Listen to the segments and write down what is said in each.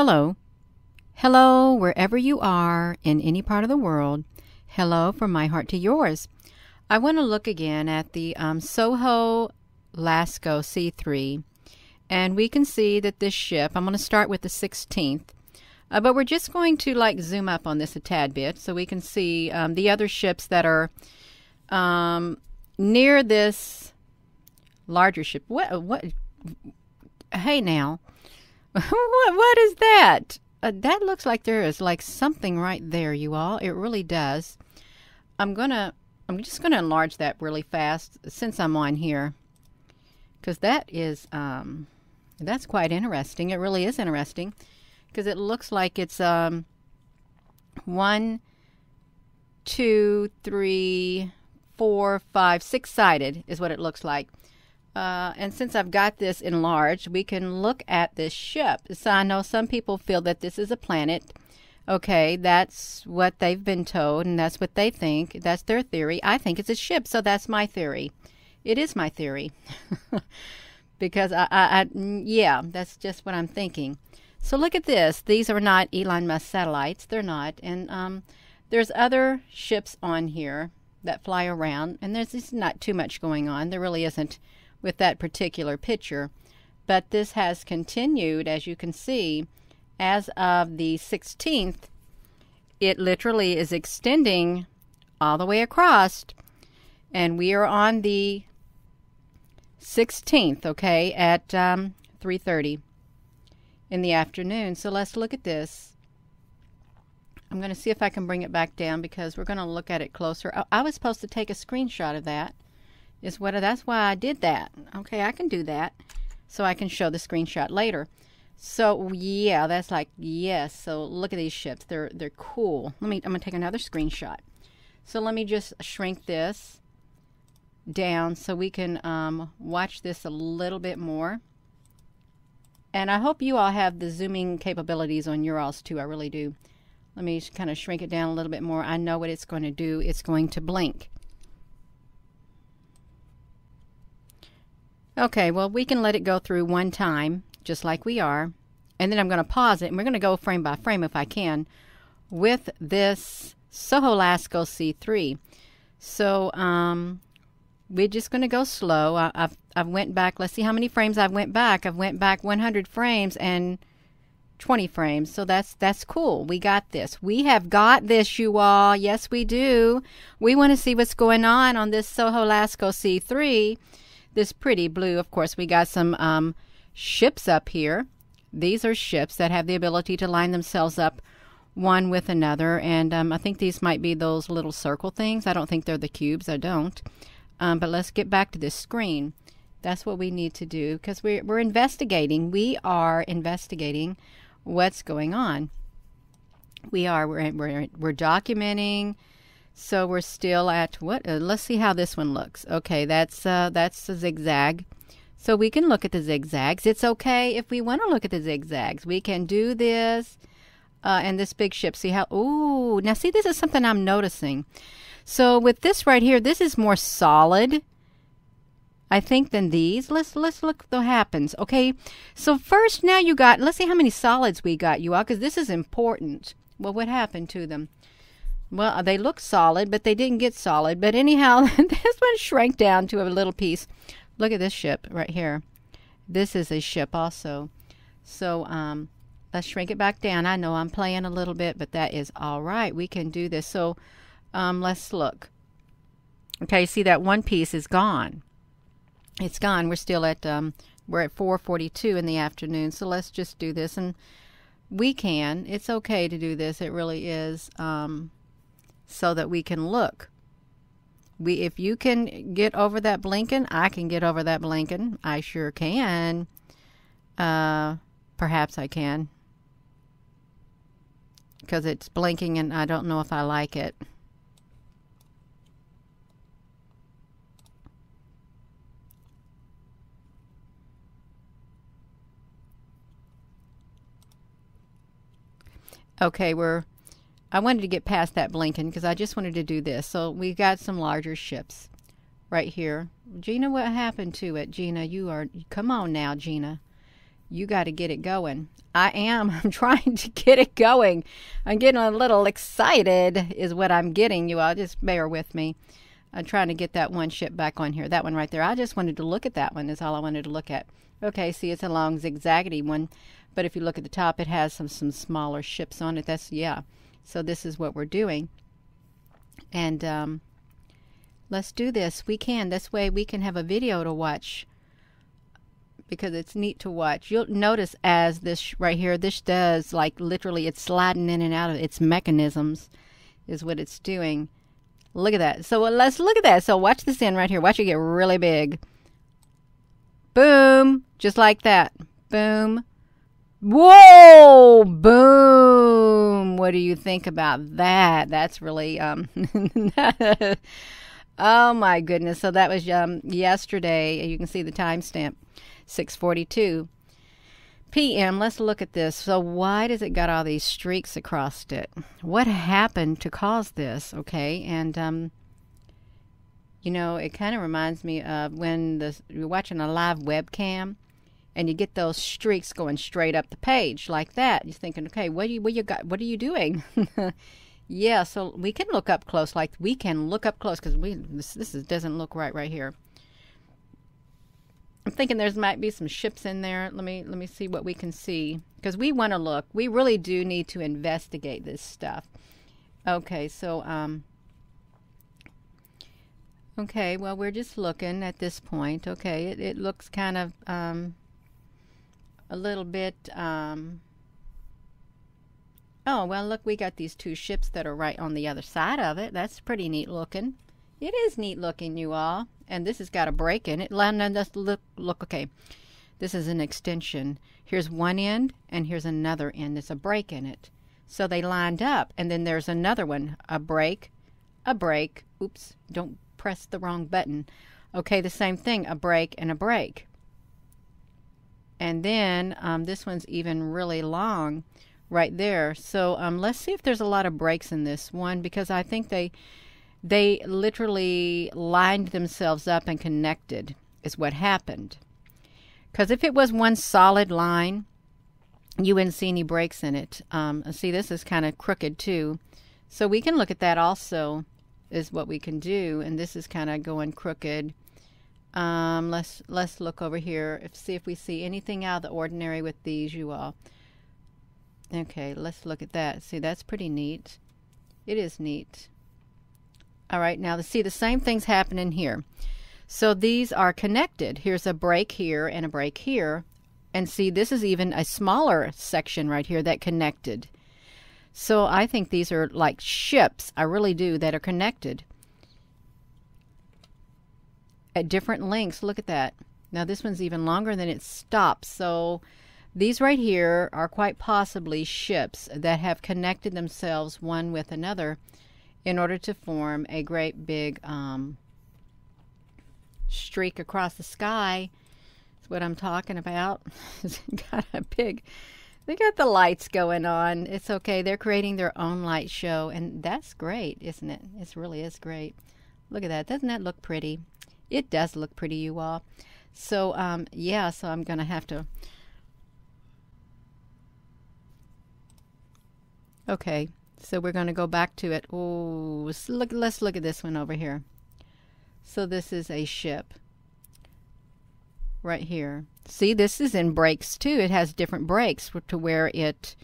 Hello. Hello, wherever you are in any part of the world. Hello from my heart to yours. I want to look again at the Soho Lasco C3. And we can see that this ship, I'm going to start with the 16th. But we're just going to like zoom up on this a tad bit so we can see the other ships that are near this larger ship. What? Hey now. What is that? That looks like there is like something right there, you all. It really does. I'm just gonna enlarge that really fast since I'm on here, because that is that's quite interesting. It really is interesting because it looks like it's 1, 2, 3, 4, 5, 6-sided is what it looks like. And since I've got this enlarged, we can look at this ship. So I know some people feel that this is a planet. Okay, that's what they've been told, and that's what they think. That's their theory. I think it's a ship, so that's my theory. It is my theory. Because, yeah, that's just what I'm thinking. So look at this. These are not Elon Musk satellites. They're not. And there's other ships on here that fly around, and there's just not too much going on. There really isn't with that particular picture, but this has continued, as you can see, as of the 16th. It literally is extending all the way across, and we are on the 16th, okay, at 3:30 in the afternoon. So let's look at this. I'm going to see if I can bring it back down because we're going to look at it closer. I was supposed to take a screenshot of that. That's why I did that. Okay, I can do that so I can show the screenshot later. So yeah, that's like, yes. So look at these ships. They're cool. I'm gonna take another screenshot. So let me just shrink this down so we can watch this a little bit more. And I hope you all have the zooming capabilities on your alls too. I really do. Let me kind of shrink it down a little bit more. I know what it's going to do. It's going to blink. Okay, well, we can let it go through one time, just like we are. And then I'm going to pause it, and we're going to go frame by frame, if I can, with this Soho Lasco C3. So we're just going to go slow. I've went back. Let's see how many frames I've went back. I've went back 100 frames and 20 frames. So that's cool. We got this. We have got this, you all. Yes, we do. We want to see what's going on this Soho Lasco C3. This pretty blue, of course, we got some ships up here. These are ships that have the ability to line themselves up one with another. And I think these might be those little circle things. I don't think they're the cubes. I don't. But let's get back to this screen. That's what we need to do because we're investigating. We are investigating what's going on. We're documenting. So we're still at what? Let's see how this one looks. Okay, that's a zigzag. So we can look at the zigzags. It's okay if we want to look at the zigzags. We can do this and this big ship. See how? Ooh, now see, this is something I'm noticing. So with this right here, this is more solid, I think, than these. Let's look what happens. Okay, so first now you got. Let's see how many solids we got, you all, because this is important. Well, what happened to them? Well, they look solid, but they didn't get solid. But anyhow, this one shrank down to a little piece. Look at this ship right here. This is a ship also. So let's shrink it back down. I know I'm playing a little bit, but that is all right. We can do this. So let's look. Okay, see that one piece is gone. It's gone. We're still at we're at 4:42 in the afternoon. So let's just do this, and we can. It's okay to do this. It really is. So that we can look. If you can get over that blinking, I can get over that blinking. I sure can. Perhaps I can. Because it's blinking and I don't know if I like it. Okay, I wanted to get past that blinking because I just wanted to do this. So we got some larger ships right here. Gina, what happened to it? Gina, come on now, Gina. You got to get it going. I am. I'm trying to get it going. I'm getting a little excited is what I'm getting, you all. Just bear with me. I'm trying to get that one ship back on here. That one right there. I just wanted to look at that one is all I wanted to look at. Okay, see, it's a long zigzaggedy one. But if you look at the top, it has some smaller ships on it. That's, yeah. So this is what we're doing. And let's do this. We can. This way we can have a video to watch, because it's neat to watch. You'll notice as this right here, this does, like, literally it's sliding in and out of its mechanisms is what it's doing. Look at that. So let's look at that. So watch this in right here. Watch it get really big. Boom. Just like that. Boom. Whoa! Boom! What do you think about that? That's really, oh my goodness. So that was yesterday. You can see the timestamp, 6:42 p.m. Let's look at this. So why does it got all these streaks across it? What happened to cause this? Okay, and you know, it kind of reminds me of when you're watching a live webcam and you get those streaks going straight up the page like that. You're thinking, okay, what are you doing? Yeah, so we can look up close. Like, we can look up close, because this doesn't look right here. I'm thinking there might be some ships in there. Let me see what we can see, because we want to look. We really do need to investigate this stuff. Okay, so okay, well, we're just looking at this point. Okay, it looks kind of a little bit oh, well, look, we got these two ships that are right on the other side of it. That's pretty neat looking. It is neat looking, you all. And this has got a break in it. Let's look, okay. This is an extension. Here's one end, and here's another end. There's a break in it. So they lined up, and then there's another one. A break, a break. Oops, don't press the wrong button. Okay, the same thing, a break and a break. And then this one's even really long right there. So let's see if there's a lot of breaks in this one, because I think they literally lined themselves up and connected is what happened. Because if it was one solid line, you wouldn't see any breaks in it. See, this is kind of crooked too. So we can look at that also, is what we can do. And this is kind of going crooked. Let's look over here, see if we see anything out of the ordinary with these, you all. Okay, let's look at that. See, that's pretty neat. It is neat. All right, now see, the same thing's happening here. So these are connected. Here's a break here and a break here. And see, this is even a smaller section right here that connected. So I think these are like ships, I really do, that are connected at different lengths. Look at that. Now this one's even longer than it stops. So these right here are quite possibly ships that have connected themselves one with another in order to form a great big streak across the sky. That's what I'm talking about. It's got a big, they got the lights going on. It's okay. They're creating their own light show, and that's great, isn't it? It really is great. Look at that. Doesn't that look pretty? It does look pretty, you all. So, yeah, so I'm going to have to... Okay, so we're going to go back to it. Oh, let's look at this one over here. So this is a ship right here. See, this is in breaks too. It has different breaks to where it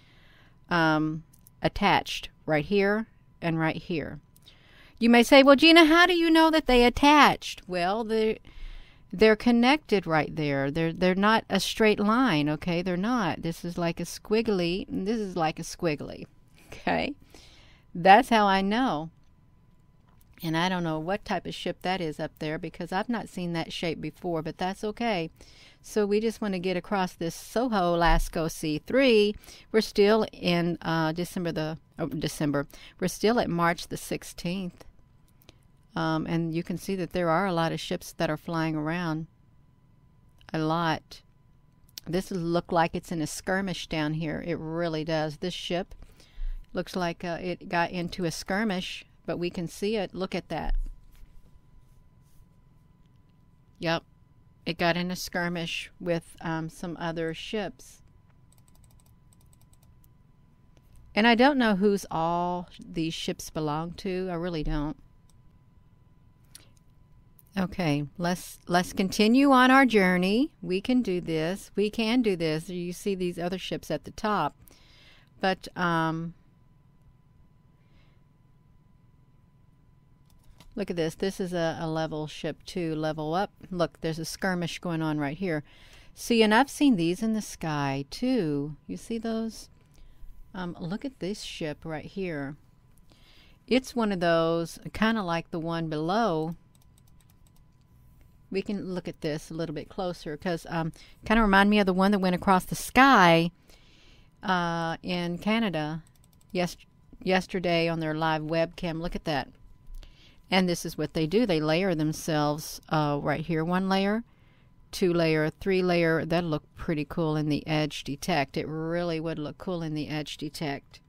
attached right here and right here. You may say, well, Gina, how do you know that they attached? Well, they're connected right there. They're not a straight line, okay? They're not. This is like a squiggly, and this is like a squiggly, okay? That's how I know. And I don't know what type of ship that is up there, because I've not seen that shape before, but that's okay. So we just want to get across this Soho Lasco C3. We're still in December. We're still at March the 16th. And you can see that there are a lot of ships that are flying around. A lot. This looks like it's in a skirmish down here. It really does. This ship looks like it got into a skirmish, but we can see it. Look at that. Yep. it got in a skirmish with some other ships. And I don't know whose all these ships belong to. I really don't. Okay, let's continue on our journey. We can do this. We can do this. You see these other ships at the top. But look at this. This is a level ship too. Level up. Look, there's a skirmish going on right here. See, and I've seen these in the sky too. You see those? Look at this ship right here. It's one of those, kind of like the one below. We can look at this a little bit closer because kind of remind me of the one that went across the sky in Canada yesterday on their live webcam. Look at that. And this is what they do. They layer themselves right here. 1 layer, 2 layer, 3 layer. That'd look pretty cool in the edge detect. It really would look cool in the edge detect.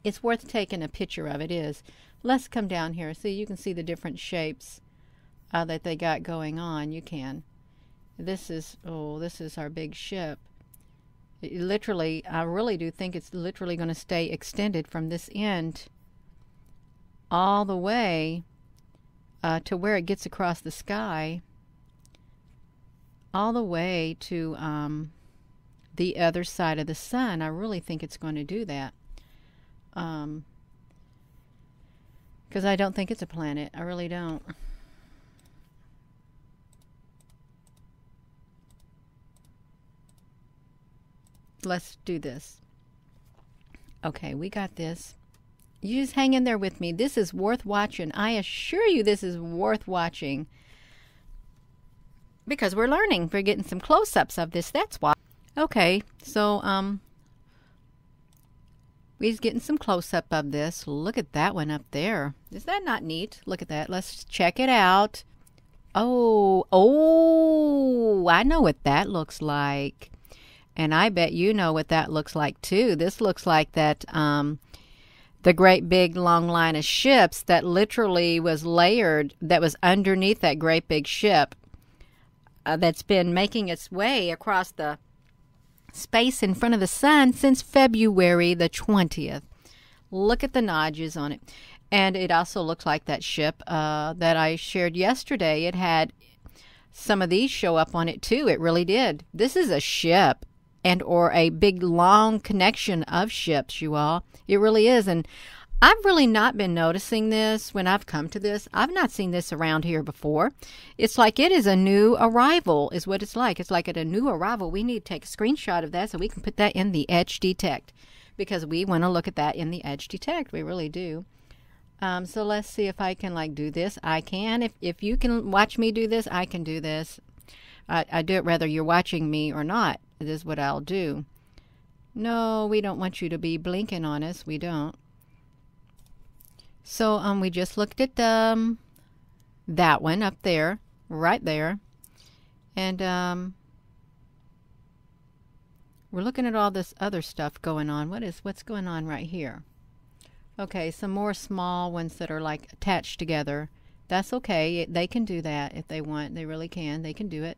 It's worth taking a picture of. It is. Let's come down here. See, you can see the different shapes that they got going on. You can. This is our big ship. It literally, I really do think it's literally going to stay extended from this end all the way to where it gets across the sky, all the way to the other side of the sun. I really think it's going to do that. Because I don't think it's a planet. I really don't. Let's do this. Okay, we got this. You just hang in there with me. This is worth watching. I assure you this is worth watching. Because we're learning. We're getting some close-ups of this. That's why. Okay, so we're getting some close-up of this. Look at that one up there. Is that not neat? Look at that. Let's check it out. Oh, I know what that looks like. And I bet you know what that looks like too. This looks like that the great big long line of ships that literally was layered, that was underneath that great big ship that's been making its way across the space in front of the sun since February the 20th. Look at the notches on it. And it also looks like that ship that I shared yesterday. It had some of these show up on it too. It really did. This is a ship. And or a big long connection of ships, you all. It really is. And I've really not been noticing this when I've come to this. I've not seen this around here before. It's like it is a new arrival is what it's like. It's like at a new arrival. We need to take a screenshot of that so we can put that in the edge detect. Because we want to look at that in the edge detect. We really do. So let's see if I can like do this. I can. If you can watch me do this, I can do this. I do it whether you're watching me or not. This is what I'll do. No, we don't want you to be blinking on us. We don't. So we just looked at that one up there, right there. And we're looking at all this other stuff going on. What's going on right here? Okay, some more small ones that are like attached together. That's okay. They can do that if they want. They really can. They can do it.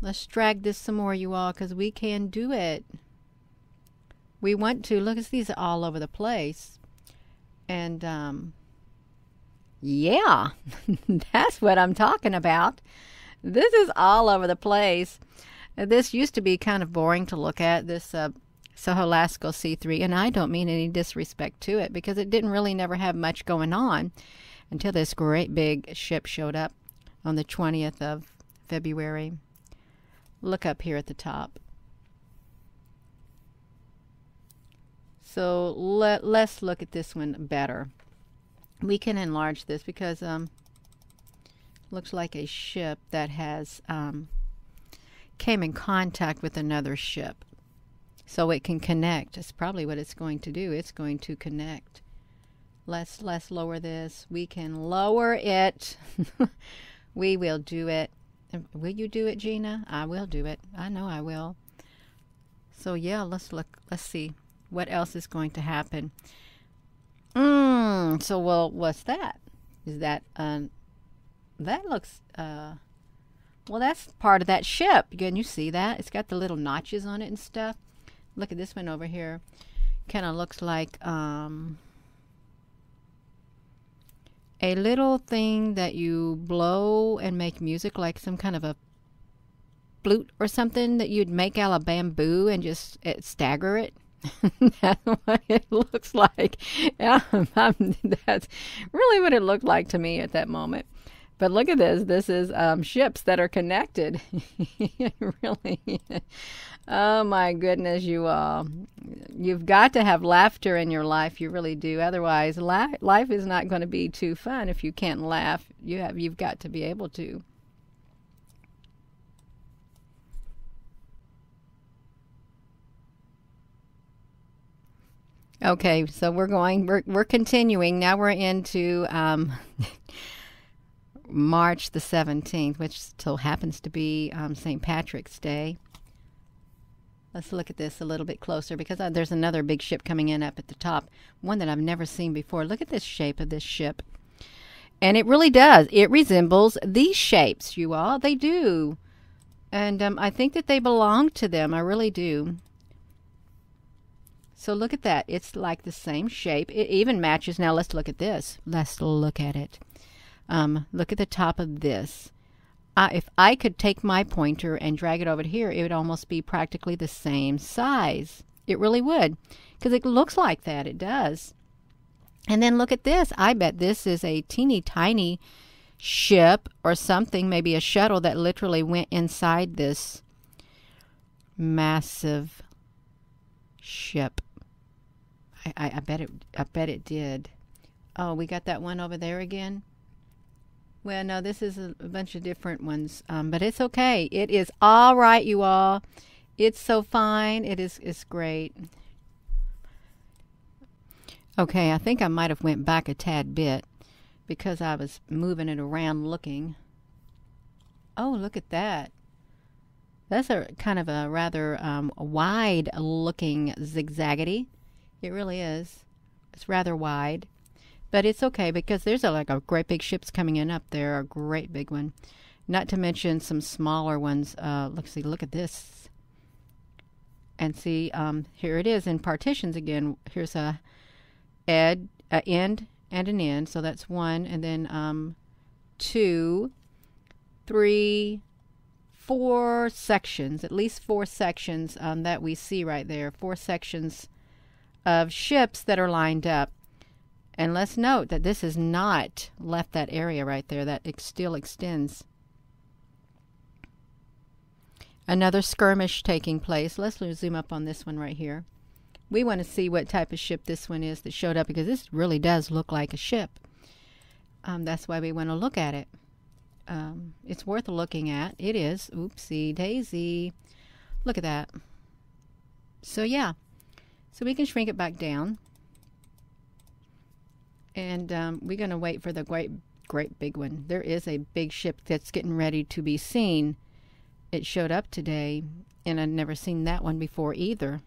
Let's drag this some more, you all, because we can do it. We want to. Look, these are all over the place. And, yeah, that's what I'm talking about. This is all over the place. This used to be kind of boring to look at, this Soholasco C3, and I don't mean any disrespect to it, because it didn't really never have much going on until this great big ship showed up on the 20th of February. Look up here at the top. So let's look at this one better. We can enlarge this because looks like a ship that has came in contact with another ship. So it can connect. That's probably what it's going to do. It's going to connect. Let's lower this. We can lower it. We will do it. Will you do it, Gina? I will do it. I know I will. So yeah, let's look. Let's see what else is going to happen. So well, what's that? Is that that looks, well, that's part of that ship. Can you see that? It's got the little notches on it and stuff. Look at this one over here. Kind of looks like a little thing that you blow and make music, like some kind of a flute or something that you'd make out of bamboo and just stagger it. That's what it looks like. Yeah, that's really what it looked like to me at that moment. But look at this. This is ships that are connected. Really. Oh my goodness, you all. You've got to have laughter in your life. You really do. Otherwise, life is not going to be too fun if you can't laugh. You've got to be able to. Okay, so we're continuing. Now we're into March the 17th, which still happens to be St. Patrick's Day. Let's look at this a little bit closer because there's another big ship coming in up at the top, one that I've never seen before. Look at this shape of this ship. And it really does. It resembles these shapes, you all. They do. And I think that they belong to them. I really do. So look at that. It's like the same shape. It even matches. Now let's look at this. Let's look at it. Look at the top of this. If I could take my pointer and drag it over to here, it would almost be practically the same size. It really would. Because it looks like that. It does. And then look at this. I bet this is a teeny tiny ship or something. Maybe a shuttle that literally went inside this massive ship. I bet it did. Oh, we got that one over there again. Well, no, this is a bunch of different ones, but it's okay. It is all right, you all. It's so fine. It's great. Okay, I think I might have went back a tad bit because I was moving it around looking. Oh, look at that. That's a kind of a rather wide-looking zigzaggedy. It really is. It's rather wide. But it's okay because there's like a great big ships coming in up there, a great big one. Not to mention some smaller ones. Look at this. And see, here it is in partitions again. Here's a end and an end. So that's one. And then 2, 3, 4 sections, at least 4 sections that we see right there. 4 sections of ships that are lined up. And let's note that this has not left that area right there. That still extends. Another skirmish taking place. Let's zoom up on this one right here. We want to see what type of ship this one is that showed up because this really does look like a ship. That's why we want to look at it. It's worth looking at. It is. Oopsie daisy. Look at that. So yeah. So we can shrink it back down. And we're going to wait for the great big one. There is a big ship that's getting ready to be seen. It showed up today, and I'd never seen that one before either.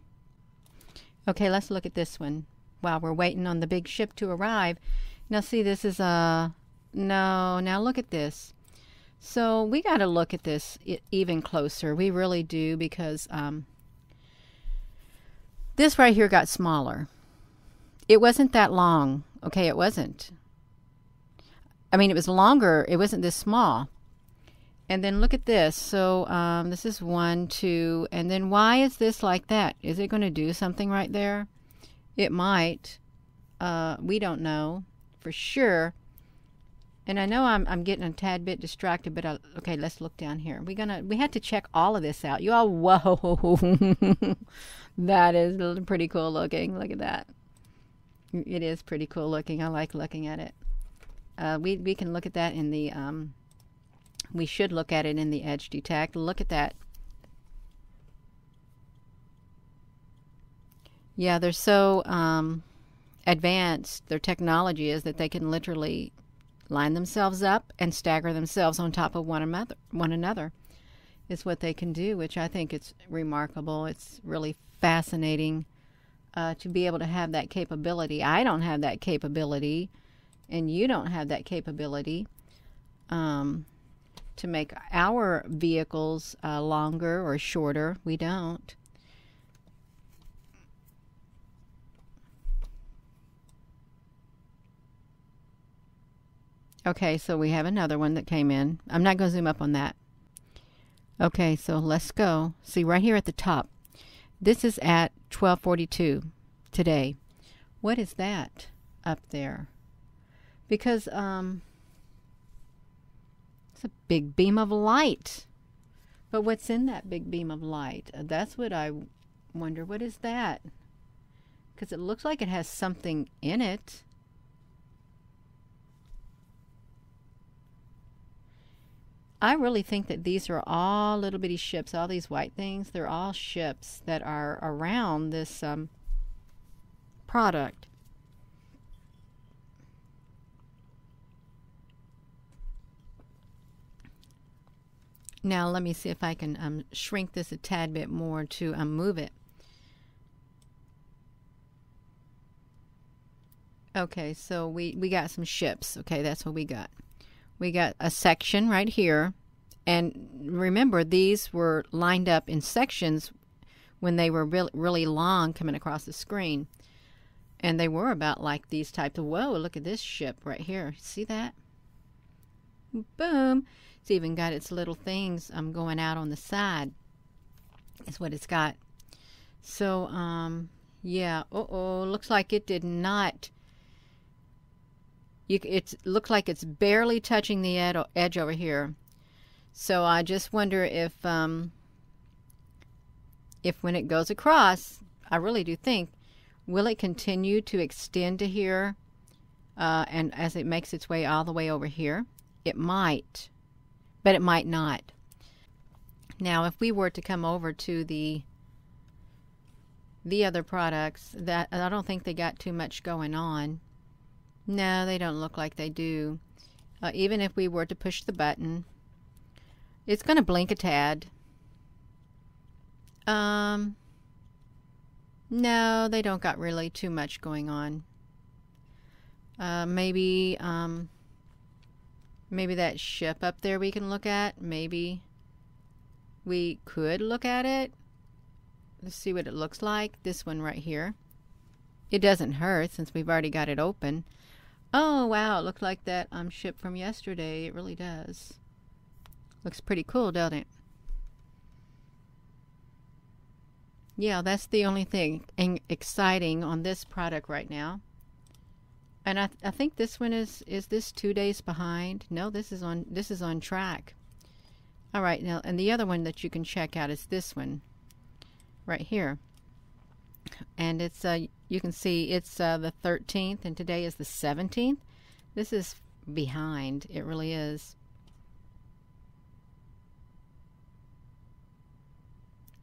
Okay, let's look at this one while we're waiting on the big ship to arrive. Now see, this is no, now look at this. So we got to look at this even closer. We really do because this right here got smaller. It wasn't that long. Okay, it wasn't. I mean, it was longer. It wasn't this small. And then look at this. So this is 1, 2, and then why is this like that? Is it going to do something right there? It might. We don't know for sure. And I know I'm getting a tad bit distracted, but okay, let's look down here. We had to check all of this out. You all, whoa, that is pretty cool looking. Look at that. It is pretty cool looking. I like looking at it. We can look at that in the we should look at it in the edge detect. Look at that. Yeah, they're so advanced. Their technology is that they can literally line themselves up and stagger themselves on top of one another. Is what they can do, which I think it's remarkable. It's really fascinating to be able to have that capability. I don't have that capability, and you don't have that capability. to make our vehicles longer or shorter. We don't. Okay, so we have another one that came in. I'm not going to zoom up on that. Okay, so let's go. See right here at the top. This is at 12:42 today. What is that up there? Because it's a big beam of light. But what's in that big beam of light? That's what I wonder. What is that? Because it looks like it has something in it. I really think that these are all little bitty ships, all these white things. They're all ships that are around this product. Now let me see if I can shrink this a tad bit more to move it. Okay, so we got some ships. Okay, that's what we got. We got a section right here, and remember these were lined up in sections when they were really long coming across the screen, and they were about like these types of, whoa, look at this ship right here, see that? Boom. It's even got its little things going out on the side. That's what it's got. So yeah, looks like it did not. It looks like it's barely touching the edge over here. So I just wonder if when it goes across, I really do think, will it continue to extend to here? And as it makes its way all the way over here, it might, but it might not. Now, if we were to come over to the other products, that I don't think they got too much going on. No, they don't look like they do. Even if we were to push the button, it's going to blink a tad. No, they don't got really too much going on. Maybe that ship up there we can look at. Maybe we could look at it. Let's see what it looks like. This one right here. It doesn't hurt since we've already got it open. Oh, wow, it looks like that ship from yesterday. It really does. Looks pretty cool, doesn't it? Yeah, that's the only thing exciting on this product right now. And I think this one is this 2 days behind? No, this is on track. All right, now, and the other one that you can check out is this one right here. And it's you can see it's the 13th, and today is the 17th. This is behind. It really is.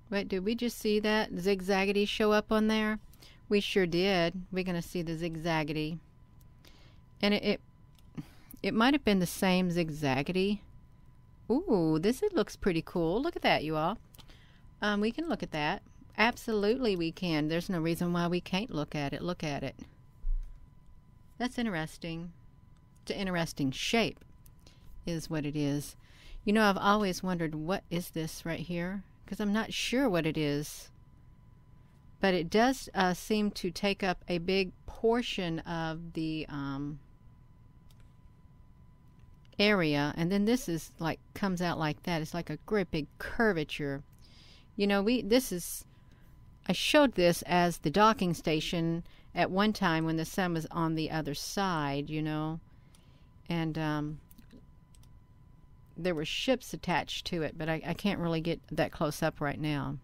Wait, did we just see that zigzaggedy show up on there? We sure did. We're going to see the zigzaggedy. And it might have been the same zigzaggedy. Ooh, it looks pretty cool. Look at that, you all. We can look at that. Absolutely we can. There's no reason why we can't look at it. Look at it. That's interesting. It's an interesting shape is what it is. You know, I've always wondered, what is this right here? Because I'm not sure what it is. But it does seem to take up a big portion of the area. And then this is like, comes out like that. It's like a great big curvature. You know, I showed this as the docking station at one time when the sun was on the other side, you know. And there were ships attached to it, but I can't really get that close up right now.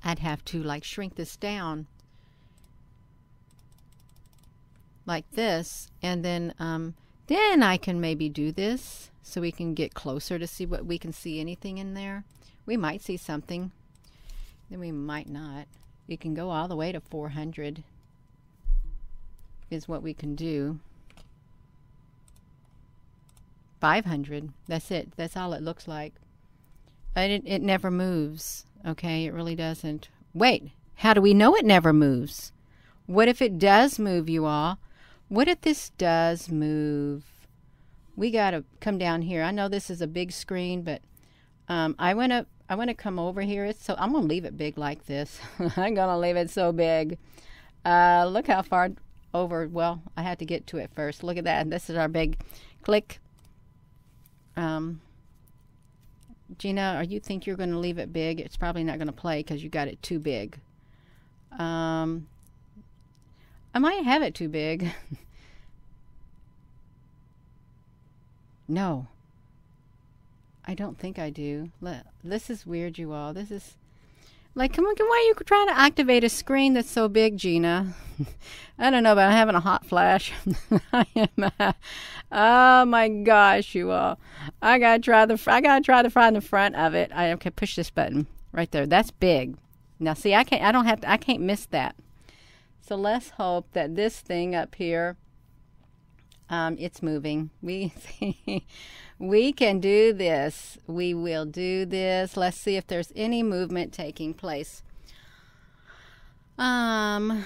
I'd have to like shrink this down like this, and then I can maybe do this so we can get closer to see what we can see anything in there. We might see something. Then we might not. It can go all the way to 400 is what we can do. 500. That's it. That's all it looks like. And it never moves. Okay, it really doesn't. Wait, how do we know it never moves? What if it does move, you all? What if this does move? we got to come down here. I know this is a big screen, but I want to come over here. I'm going to leave it big like this. I'm going to leave it so big. Look how far over. Well, I had to get to it first. Look at that. This is our big click. Gina, or you think you're going to leave it big? It's probably not going to play because you got it too big. I might have it too big. No. I don't think I do. This is weird, you all. This is like, come on, why are you trying to activate a screen that's so big, Gina? I don't know, but I'm having a hot flash. Oh my gosh, you all! I gotta try to find the front of it. I can push this button right there. That's big. Now, see, I can't miss that. So let's hope that this thing up here, it's moving. We can do this. We will do this. Let's see if there's any movement taking place. Not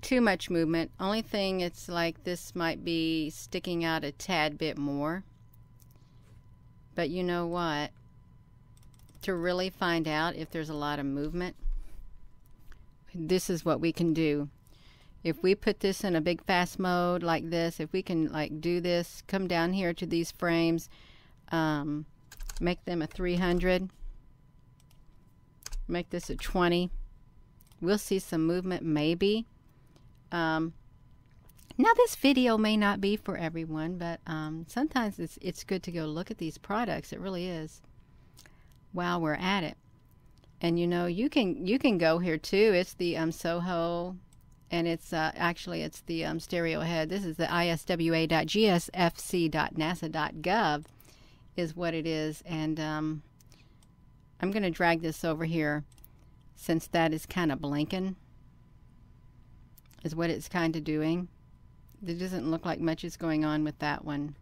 too much movement. Only thing, it's like this might be sticking out a tad bit more. But you know what? To really find out if there's a lot of movement, this is what we can do. If we put this in a big fast mode like this, if we can like do this, come down here to these frames, make them a 300, make this a 20, we'll see some movement maybe. Now this video may not be for everyone, but sometimes it's good to go look at these products. It really is, while we're at it. And you know, you can go here too. It's the Soho, and it's actually it's the stereo head. This is the iswa.gsfc.nasa.gov is what it is. And I'm going to drag this over here since that is kind of blinking, is what it's kind of doing. There doesn't look like much is going on with that one,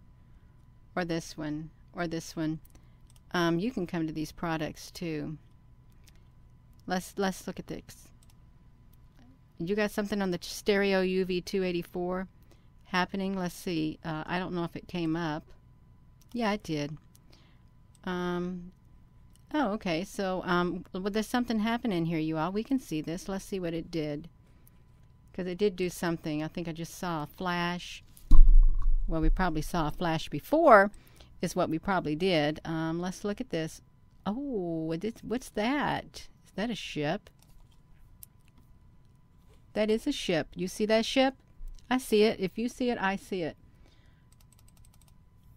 or this one, or this one. You can come to these products too. Let's look at this. You got something on the stereo UV284 happening. Let's see. I don't know if it came up. Yeah, it did. Oh, okay. So well, there's something happening here, you all. We can see this. Let's see what it did. Because it did do something. I think I just saw a flash. Well, we probably saw a flash before, is what we probably did. Let's look at this. Oh, what's that? Is that a ship? That is a ship. You see that ship? I see it. If you see it, I see it.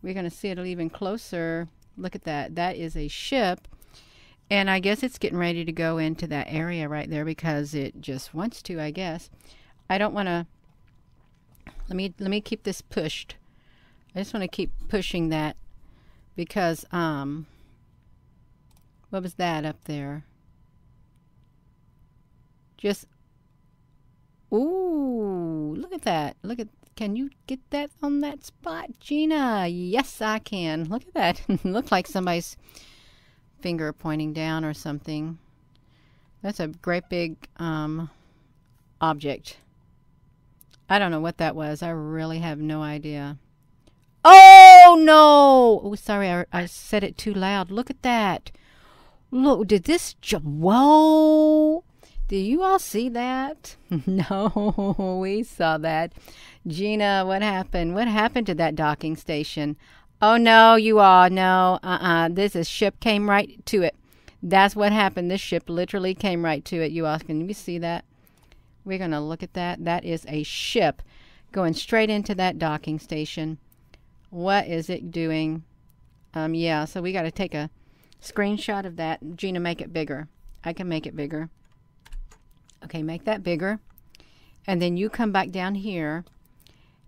We're going to see it even closer. Look at that. That is a ship. And I guess it's getting ready to go into that area right there because it just wants to, I guess. I don't want to... Let me keep this pushed. I just want to keep pushing that because, what was that up there? Just... Ooh, look at that. Can you get that on that spot, Gina? Yes, I can. Look at that. Looks like somebody's finger pointing down or something. That's a great big object. I don't know what that was. I really have no idea. Oh, no. Oh, sorry. I said it too loud. Look at that. Look, did this... Whoa. Do you all see that? No, we saw that. Gina, what happened? What happened to that docking station? Oh, no, you all. No, this ship came right to it. That's what happened. This ship literally came right to it. You all, can you see that? We're going to look at that. That is a ship going straight into that docking station. What is it doing? Yeah, so we got to take a screenshot of that. Gina, make it bigger. I can make it bigger. Okay, make that bigger. And then you come back down here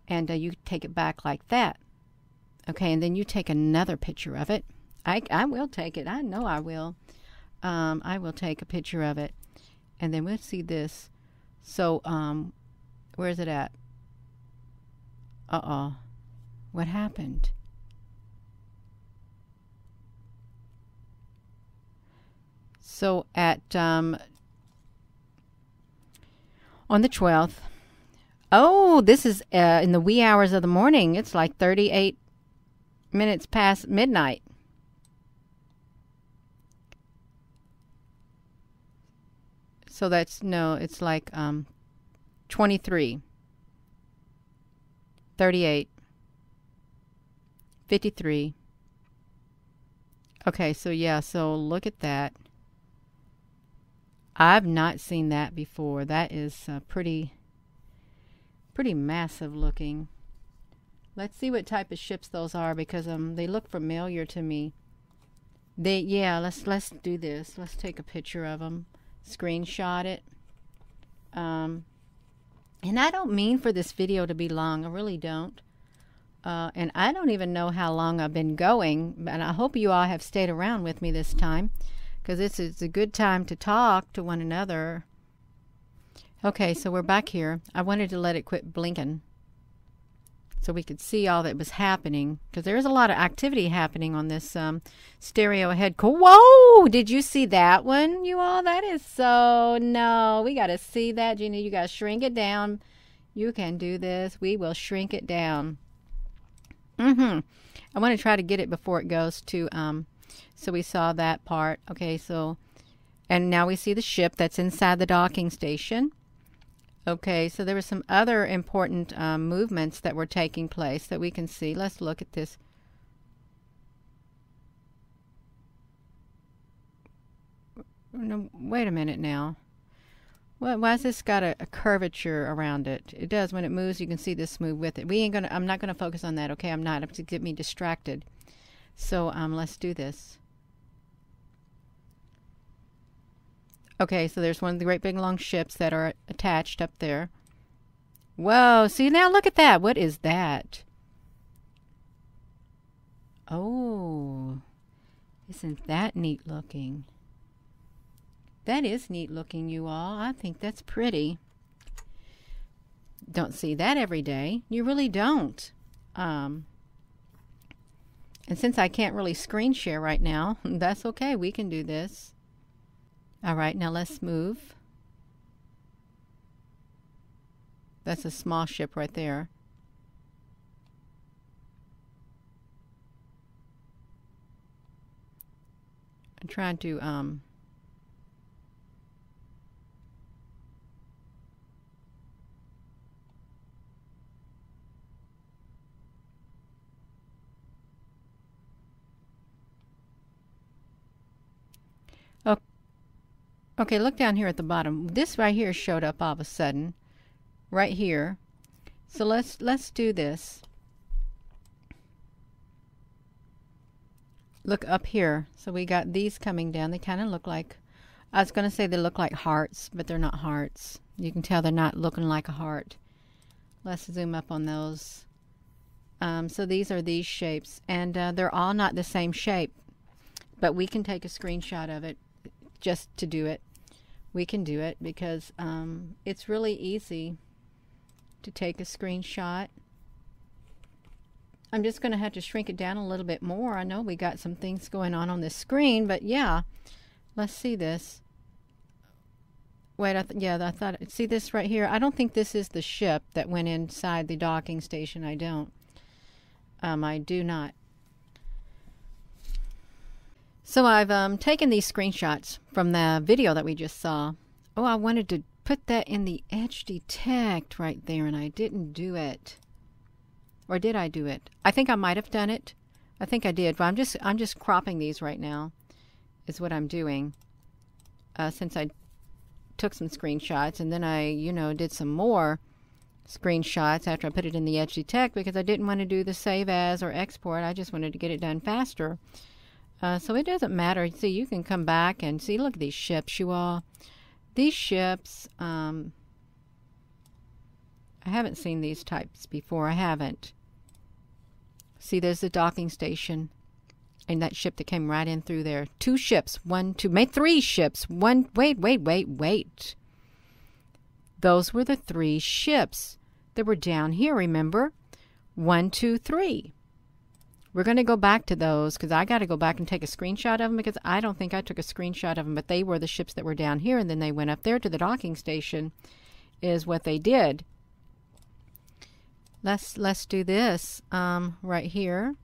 and you take it back like that. Okay, and then you take another picture of it. I will take it. I know I will. I will take a picture of it. And then we'll see this. So, where is it at? Uh-oh. What happened? So at on the 12th. Oh, this is in the wee hours of the morning. It's like 38 minutes past midnight. So that's, no, it's like 23, 38, 53. Okay, so yeah, so look at that. I've not seen that before. That is pretty massive looking. Let's see what type of ships those are, because they look familiar to me. Yeah, let's do this. Let's take a picture of them, screenshot it. And I don't mean for this video to be long. I really don't. And I don't even know how long I've been going, and I hope you all have stayed around with me this time, because it's a good time to talk to one another. Okay, so we're back here. I wanted to let it quit blinking so we could see all that was happening, because there's a lot of activity happening on this stereo head. Whoa! Did you see that one, you all? That is so... No, we got to see that, Gina. You got to shrink it down. You can do this. We will shrink it down. I want to try to get it before it goes to... So we saw that part. Okay, so... And now we see the ship that's inside the docking station. Okay, so there were some other important movements that were taking place that we can see. Let's look at this. No, wait a minute now. Why has this got a curvature around it? It does. When it moves, you can see this move with it. I'm not gonna focus on that. Okay, I'm not. It's to get me distracted. So let's do this. Okay, so there's one of the great big long ships that are attached up there. Whoa, see now, look at that. What is that? Oh, isn't that neat looking? That is neat looking, you all. I think that's pretty. Don't see that every day. You really don't. And since I can't really screen share right now, that's okay. We can do this. All right, now let's move. That's a small ship right there. I'm trying to okay, look down here at the bottom. This right here showed up all of a sudden, right here. So let's do this. Look up here. So we got these coming down. They kind of look like, I was going to say they look like hearts, but they're not hearts. You can tell they're not looking like a heart. Let's zoom up on those. So these are these shapes, and they're all not the same shape, but we can take a screenshot of it. Just to do it, we can do it because it's really easy to take a screenshot. I'm just going to have to shrink it down a little bit more. I know we got some things going on this screen, but yeah, let's see this. Wait, I thought, see this right here? I don't think this is the ship that went inside the docking station. I don't. I do not. So I've taken these screenshots from the video that we just saw. Oh, I wanted to put that in the edge detect right there, and I didn't do it. Or did I do it? I think I might have done it. I think I did, but I'm just cropping these right now, is what I'm doing. Since I took some screenshots, and then I, did some more screenshots after I put it in the edge detect, because I didn't want to do the save as or export. I just wanted to get it done faster. So it doesn't matter. See, you can come back and see, look at these ships, you all. These ships, I haven't seen these types before. I haven't. See, there's the docking station. And that ship that came right in through there. 2 ships. 1, 2, maybe 3 ships. Wait. Those were the 3 ships that were down here, remember? 1, 2, 3. We're going to go back to those because I got to go back and take a screenshot of them because I don't think I took a screenshot of them, but they were the ships that were down here, and then they went up there to the docking station is what they did. Let's do this right here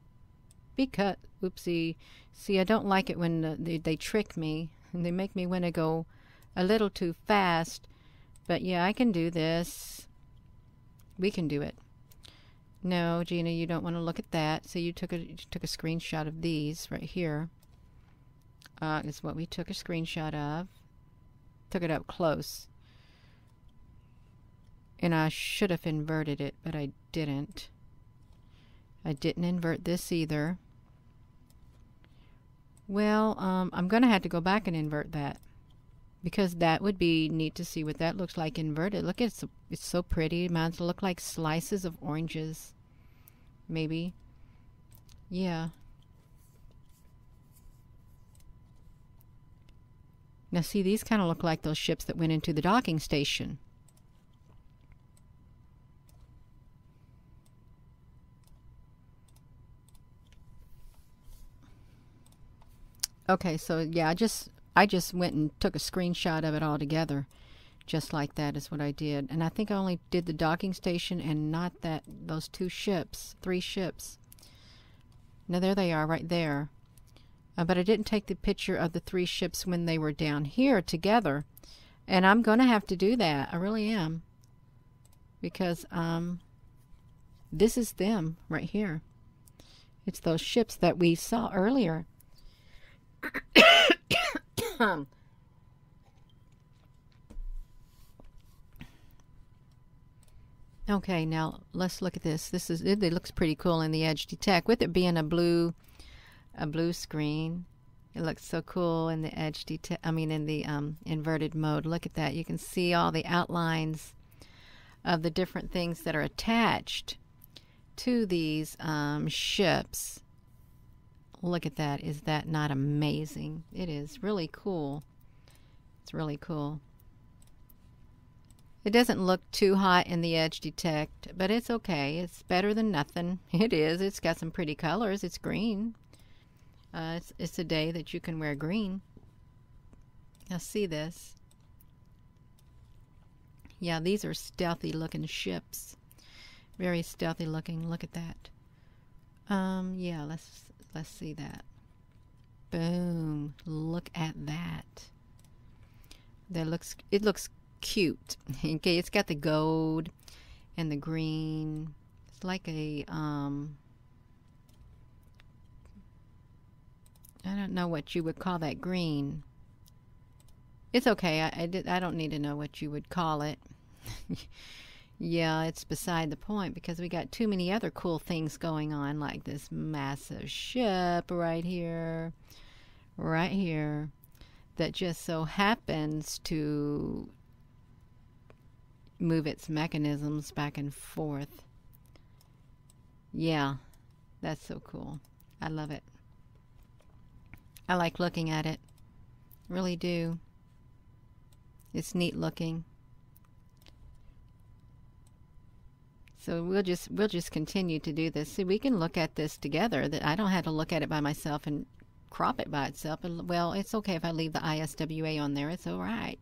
because, oopsie, see, I don't like it when they trick me and they make me want to go a little too fast, but yeah, I can do this. We can do it. No, Gina, you don't want to look at that. So you took a screenshot of these right here. Is what we took a screenshot of. Took it up close. And I should have inverted it, but I didn't. I didn't invert this either. Well, I'm going to have to go back and invert that. Because that would be neat to see what that looks like inverted. Look, it's so pretty. It might look like slices of oranges. Maybe. Yeah. Now see, these kind of look like those ships that went into the docking station. Okay, so yeah, I just went and took a screenshot of it all together. Just like that is what I did. And I think I only did the docking station and not those 3 ships. Now there they are right there. But I didn't take the picture of the 3 ships when they were down here together. And I'm going to have to do that. I really am. Because this is them right here. It's those ships that we saw earlier. Okay, now let's look at this. It looks pretty cool in the Edge Detect with it being a blue screen. It looks so cool in the Edge Detect. I mean, in the inverted mode. Look at that. You can see all the outlines of the different things that are attached to these ships. Look at that. Is that not amazing? It is really cool. It's really cool. It doesn't look too hot in the Edge Detect, but it's okay. It's better than nothing. It is. It's got some pretty colors. It's green. It's a day that you can wear green. Now see this. Yeah, these are stealthy looking ships. Very stealthy looking. Look at that. Yeah, let's see that. Boom. Look at that. It looks cute. Okay, it's got the gold and the green. It's like a I don't know what you would call that green. It's okay. I don't need to know what you would call it. Yeah, it's beside the point because we got too many other cool things going on, like this massive ship right here, that just so happens to move its mechanisms back and forth. Yeah, that's so cool. I love it. I like looking at it. Really do. It's neat looking. So we'll just continue to do this. See, we can look at this together. That I don't have to look at it by myself and crop it by itself. Well, it's okay if I leave the ISWA on there. It's all right.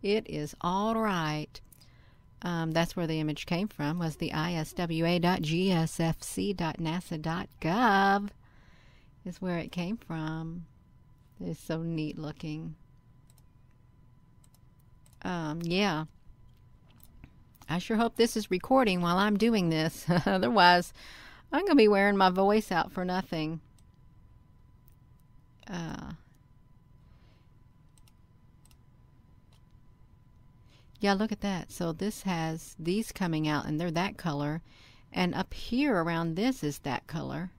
It is all right. That's where the image came from, was the iswa.gsfc.nasa.gov is where it came from. It's so neat looking. Yeah. I sure hope this is recording while I'm doing this. Otherwise, I'm going to be wearing my voice out for nothing. Yeah, look at that. So this has these coming out, and they're that color. And up here around this is that color.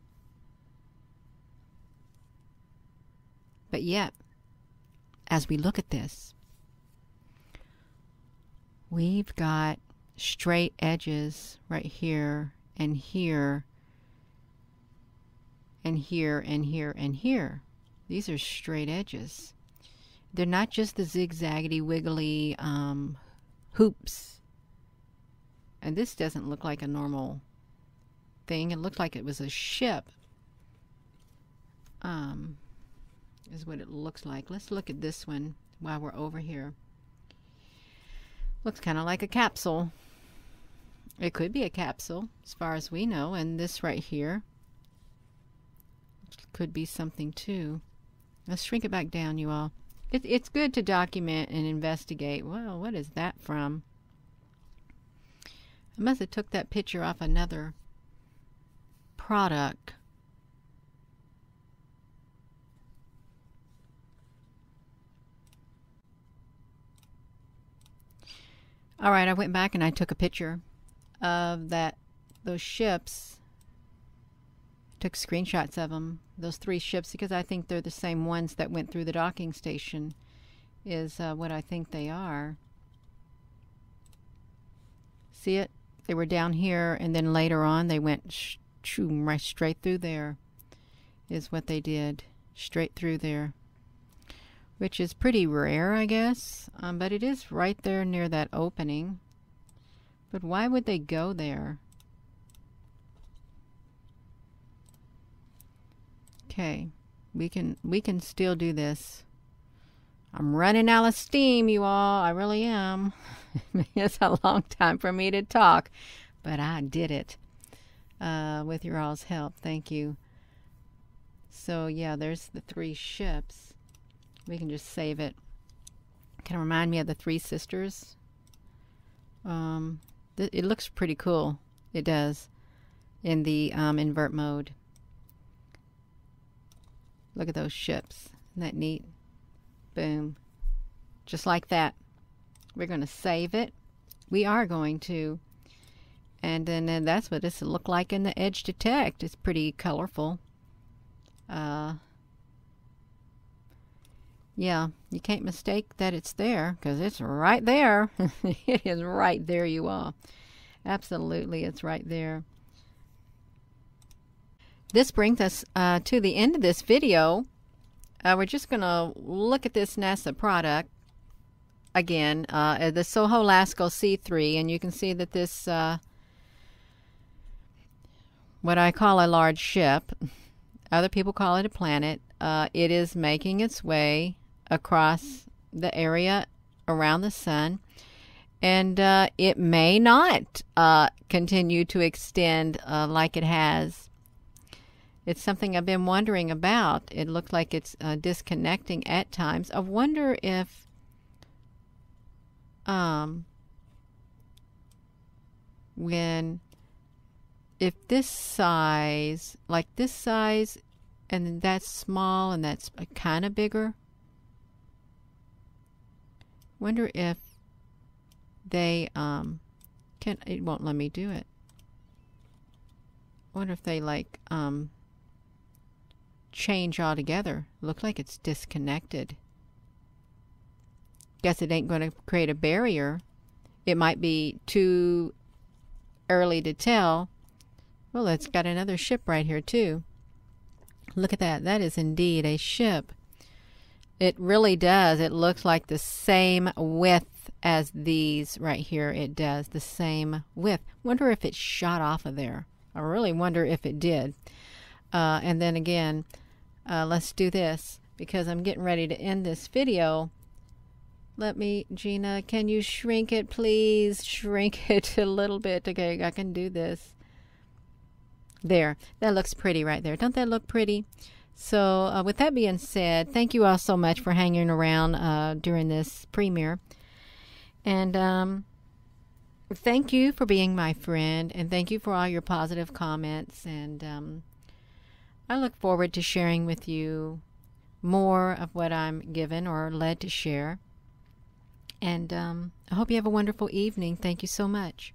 But yet, as we look at this, we've got straight edges right here and here and here and here and here. These are straight edges. They're not just the zigzaggedy wiggly hoops. And this doesn't look like a normal thing. It looked like it was a ship. is what it looks like. Let's look at this one while we're over here. Looks kind of like a capsule. It could be a capsule as far as we know, and this right here could be something too. Let's shrink it back down, you all. It's good to document and investigate. Well, what is that from? I must have took that picture off another product. All right, I went back and I took a picture of those ships. Took screenshots of them, those 3 ships, because I think they're the same ones that went through the docking station, is what I think they are. See it? They were down here, and then later on they went right straight through there, is what they did. Straight through there. Which is pretty rare, I guess, but it is right there near that opening. But why would they go there? Okay, we can still do this. I'm running out of steam, you all. I really am. It's a long time for me to talk, but I did it with your all's help. Thank you. So yeah, there's the 3 ships. We can just save it. Kind of remind me of the 3 sisters. It looks pretty cool. It does. In the invert mode. Look at those ships. Isn't that neat? Boom. Just like that. We're going to save it. We are going to. And then that's what this will look like in the Edge Detect. It's pretty colorful. Yeah, you can't mistake that it's there, because it's right there. It is right there, you all. Absolutely, it's right there. This brings us to the end of this video. We're just going to look at this NASA product again, the Soho Lasco C3, and you can see that this, what I call a large ship, other people call it a planet, it is making its way across the area around the sun, and it may not continue to extend like it has. It's something I've been wondering about. It looks like it's disconnecting at times. I wonder if if this size, like this size, and then that's small and that's kind of bigger, wonder if they it won't let me do it. Wonder if they like change altogether. Look like it's disconnected. Guess it ain't going to create a barrier. It might be too early to tell. Well, it's got another ship right here too. Look at that. That is indeed a ship. It really does. It looks like the same width as these right here. It does. The same width. Wonder if it shot off of there. I really wonder if it did. And then again, let's do this, because I'm getting ready to end this video. Let me, Gina, can you shrink it, please? Shrink it a little bit. Okay, I can do this. There. That looks pretty right there. Don't that look pretty? So with that being said, thank you all so much for hanging around during this premiere. And thank you for being my friend, and thank you for all your positive comments. And I look forward to sharing with you more of what I'm given or led to share. And I hope you have a wonderful evening. Thank you so much.